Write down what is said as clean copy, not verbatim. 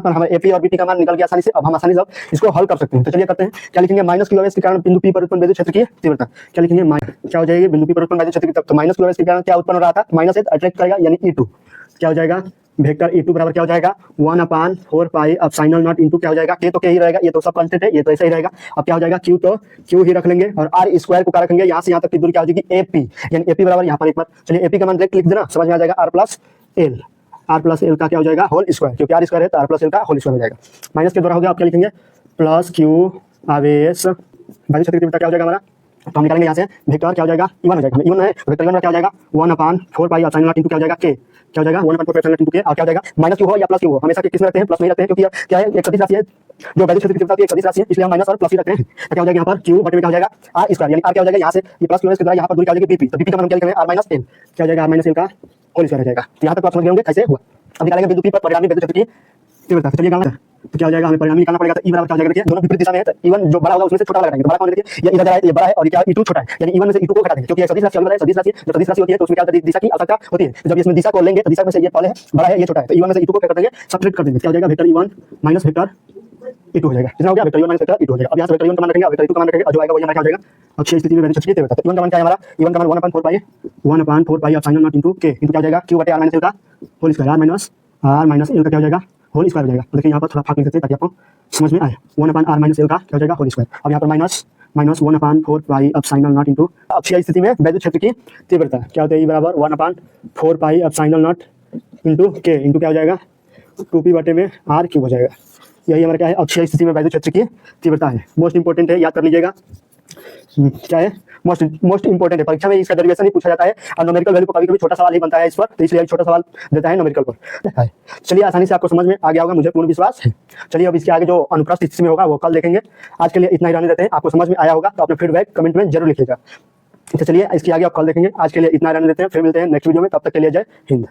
पर हमें एपी और बीपी का मान निकल गया आसानी से। अब हम आसानी से इसको हल कर सकते हैं। तो चलिए करते हैं। क्या लिखेंगे? माइनस क्यू के कारण बिंदु पी पर उत्पन्न वैद्युत क्षेत्र की तीव्रता। क्या लिखेंगे? क्या हो जाएगी? बिंदु पी पर उत्पन्न वैद्युत क्षेत्र की। तो माइनस क्यू के कारण क्या उत्पन्न हो रहा था? माइनस एच अट्रैक्ट करेगा यानी E2। क्या हो जाएगा? वेक्टर E2 बराबर क्या हो जाएगा? 1/4 पाई एप्सिलॉन नॉट इनटू क्या हो जाएगा? के तो के ही रहेगा, ये तो सब कांस्टेंट है, ये तो ऐसा ही रहेगा। अब क्या हो जाएगा? क्यू तो क्यू ही रख लेंगे और आर स्क्वायर को क्या रखेंगे? यहाँ से यहाँ तक की दूरी क्या हो जाएगी? एपी, यानी एपी बराबर यहाँ पर एक बार चलिए एपी का मान डायरेक्ट लिख देना, समझ में आ जाएगा। आर प्लस एल का क्या हो जाएगा? होल स्क्वायर, क्योंकि आर स्क्वायर है तो आर प्लस एल का होल स्क्वायर हो जाएगा। माइनस के द्वारा हो गया, आप क्या लिखेंगे? प्लस क्यू आवेश वैद्युत क्षेत्र की तीव्रता क्या हो जाएगा हमारा? तो हम निकालेंगे यहाँ से वेक्टर क्या हो जाएगा? E1 हो जाएगा। E1 है वेक्टर E1 क्या हो जाएगा? 1/4 पाई एप्सिलॉन नॉट इनटू क्या हो जाएगा? के क्या हो जाएगा? 1/4 पाई एप्सिलॉन नॉट इनटू के। और क्या हो जाएगा? माइनस क्यू हो या प्लस क्यू हो, हमेशा किस में रखते हैं? प्लस में ही रखते हैं, क्योंकि क्या है? एक सदिश राशि है, जो वैद्युत क्षेत्र की तीव्रता एक सदिश राशि है, इसलिए हम माइनस और प्लस ही रखते हैं। तो क्या हो जाएगा यहाँ पर? क्यू बटे में क्या हो जाएगा? आर स्क्वायर, यानी आर क्या हो जाएगा? यहाँ से ये प्लस क्यू के द्वारा यहाँ पर दूरी क्या हो जाएगी? बीपी। तो बीपी का मान क्या लिखेंगे? R minus L. क्या हो जाएगा? आर माइनस एल का होल स्क्वायर हो जाएगा। तो यहाँ तक आप समझ गए होंगे कैसे हुआ। अब निकालेंगे बिंदु पी पर परिणामी वैद्युत क्षेत्र की तीव्रता। चलिए निकालना। तो क्या हो जाएगा? हमें परिणामी निकालना पड़ेगा। तो ई बराबर क्या हो जाएगा? देखिए दोनों विपरीत दिशा में है, तो E1 जो बड़ा होगा उसमें से छोटा वाला घटाएंगे। बड़ा कौन? देखिए ये इधर जा रहा है, ये बड़ा है, और ये क्या? E2 छोटा है, यानी E1 में से E2 को घटा देंगे, क्योंकि सदिश राशि है, सदिश राशि जब सदिश राशि होती है तो उसमें क्या दिशा की आवश्यकता होती है। जब इसमें दिशा को लेंगे तो दिशा में से ये पहले है, बड़ा है, ये छोटा है, तो E1 में से E2 को क्या कर देंगे? सब्ट्रैक्ट कर देंगे। क्या हो जाएगा? Vector E1 minus vector E2 हो जाएगा। कितना हो गया? Vector E1 minus vector E2 हो जाएगा। अब यहाँ से वेक्टर E1 का मान रखेंगे, वेक्टर E2 का मान रखेंगे, और जो आएगा वो यहाँ क्या हो जाएगा? अक्षीय स्थिति में वैद्युत क्षेत्र की तीव्रता। E1 का मान क्या है हमारा? E1 का मान 1/4 pi epsilon naught into K into क्या हो जाएगा? Q बटे R माइनस L का whole square, R minus L का क्या हो जाएगा? होल स्क्वायर हो जाएगा। तो देखिए यहाँ पर थोड़ा फाक लिख सकते हैं ताकि आपको समझ में आए। 1/r माइनस एल का क्या हो जाएगा? Whole square. अब यहाँ पर minus 1/4 pi epsilon naught into अक्षीय स्थिति में वैद्युत क्षेत्र की तीव्रता क्या होता है? E बराबर 1/4 pi epsilon naught into K into क्या हो जाएगा? 2p बटे में r क्यूब हो जाएगा। यही हमारा क्या है? अक्षीय स्थिति में वैद्युत क्षेत्र की तीव्रता है। मोस्ट इंपोर्टेंट है, याद कर लीजिएगा। क्या है? मोस्ट इंपोर्टेंट है, परीक्षा में इसका डेरिवेशन ही पूछा जाता है, और न्यूमेरिकल वैल्यू को कभी-कभी छोटा सवाल ही बनता है इस पर, तो इसलिए छोटा सवाल देता है न्यूमेरिकल पर। चलिए आसानी से आपको समझ में आ गया होगा, मुझे पूर्ण विश्वास है। चलिए अब इसके आगे जो अनुप्रस्थ स्थिति में होगा वो कल देखेंगे। आज के लिए इतना ही रहने देते हैं। आपको समझ में आया होगा तो अपने फीडबैक कमेंट में जरूर लिखिएगा। तो चलिए इसके आगे आप कल देखेंगे। आज के लिए इतना रहने देते हैं, फिर मिलते हैं नेक्स्ट वीडियो में। तब तक के लिए जय हिंद।